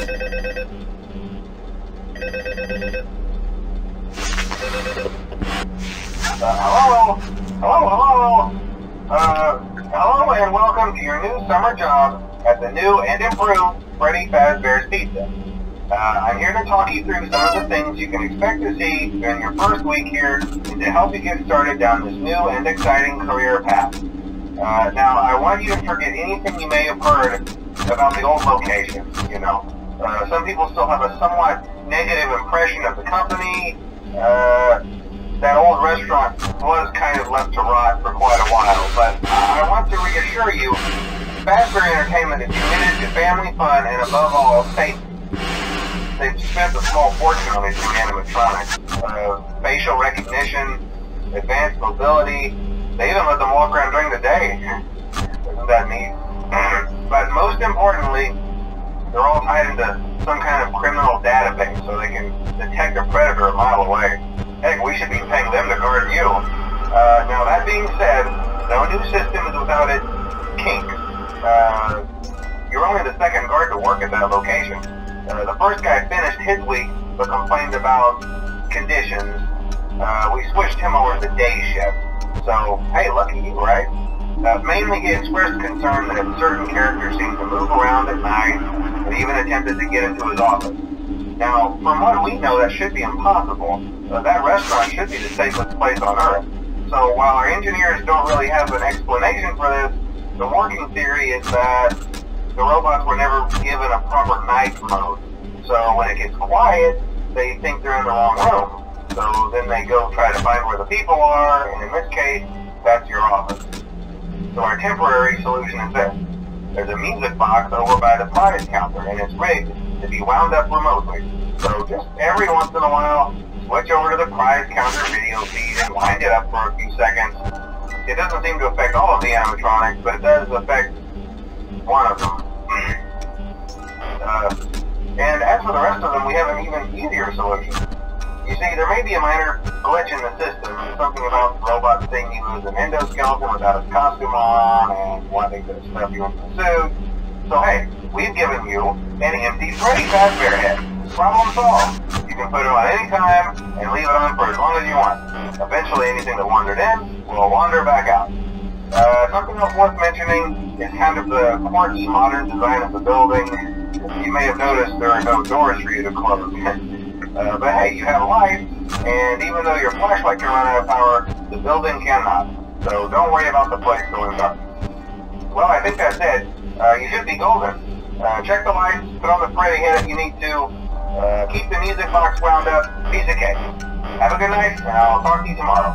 Hello? Hello? Hello and welcome to your new summer job at the new and improved Freddy Fazbear's Pizza. I'm here to talk you through some of the things you can expect to see during your first week here and to help you get started down this new and exciting career path. Now, I want you to forget anything you may have heard about the old location, you know. Some people still have a somewhat negative impression of the company. That old restaurant was kind of left to rot for quite a while, but I want to reassure you, Fazbear Entertainment is committed to family fun and above all, safety. They've spent a small fortune on these new animatronics. Facial recognition, advanced mobility, they even let them walk around during the day. Isn't that neat? But most importantly, they're all tied into some kind of criminal database so they can detect a predator a mile away. Heck, we should be paying them to guard you. Now that being said, no new system is without its kinks. You're only the second guard to work at that location. The first guy finished his week but complained about conditions. We switched him over to the day shift. So, hey, lucky you, right? Mainly he expressed concern that certain characters seemed to move around at night and even attempted to get into his office. Now, from what we know, that should be impossible. That restaurant should be the safest place on Earth. So while our engineers don't really have an explanation for this, the working theory is that the robots were never given a proper night mode. So when it gets quiet, they think they're in the wrong room. So then they go try to find where the people are, and in this case, that's your office. So our temporary solution is this. There's a music box over by the prize counter, and it's rigged to be wound up remotely. So just every once in a while, switch over to the prize counter video feed and wind it up for a few seconds. It doesn't seem to affect all of the animatronics, but it does affect one of them. And as for the rest of them, we have an even easier solution. You see, there may be a minor glitch in the system, something about the robot seeing you as an endoskeleton without its costume on and wanting to stuff you into the suit. So hey, we've given you an empty Freddy Fazbear head. Problem solved. You can put it on any time and leave it on for as long as you want. Eventually anything that wandered in will wander back out. Something else worth mentioning is kind of the quartz modern design of the building. You may have noticed there are no doors for you to close. But hey, you have a light, and even though your flashlight can run out of power, the building cannot. So don't worry about the place going dark. Well, I think that's it. You should be golden. Check the lights, put on the Freddy head if you need to. Keep the music box wound up. Piece of cake. Have a good night, and I'll talk to you tomorrow.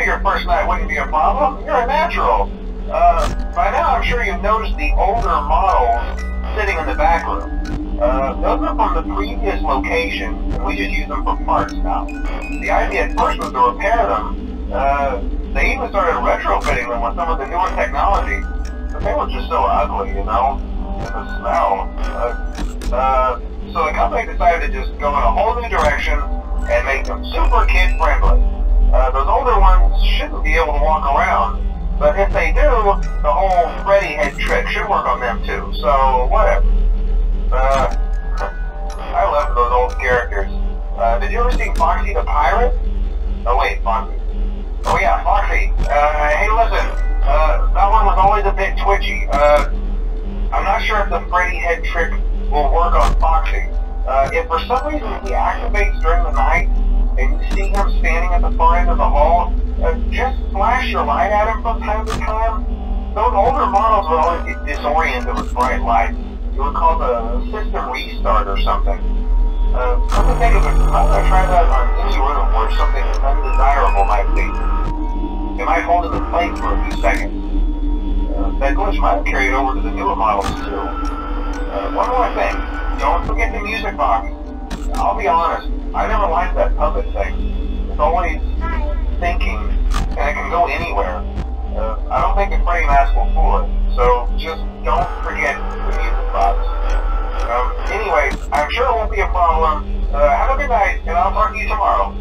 knew your first night wouldn't be a problem. You're a natural. By now I'm sure you've noticed the older models sitting in the back room. Those are from the previous location, and we just use them for parts now. The idea at first was to repair them. They even started retrofitting them with some of the newer technology, but they were just so ugly, you know, and the smell. So the company decided to just go in a whole new direction and make them super kid-friendly. Those older ones shouldn't be able to walk around, but if they do, the whole Freddy head trick should work on them too, so whatever. I love those old characters. Did you ever see Foxy the Pirate? Oh wait, Foxy. Oh yeah, Foxy. Hey listen, that one was always a bit twitchy. I'm not sure if the Freddy head trick will work on Foxy. If for some reason he activates during the night, and you see him standing at the far end of the hall, just flash your light at him from time to time. Those older models would always get disoriented with bright lights. It would cause a system restart or something. Come to think of it, I'm going to try that on any room where something undesirable might be. It might hold it in place for a few seconds. That glitch might have carried over to the newer models too. One more thing, don't forget the music box. I'll be honest, I never liked that puppet thing. It's always thinking, and it can go anywhere. I don't think the Freddy mask will fool it, so just don't forget the music box. Anyway, I'm sure it won't be a problem. Have a good night, and I'll talk to you tomorrow.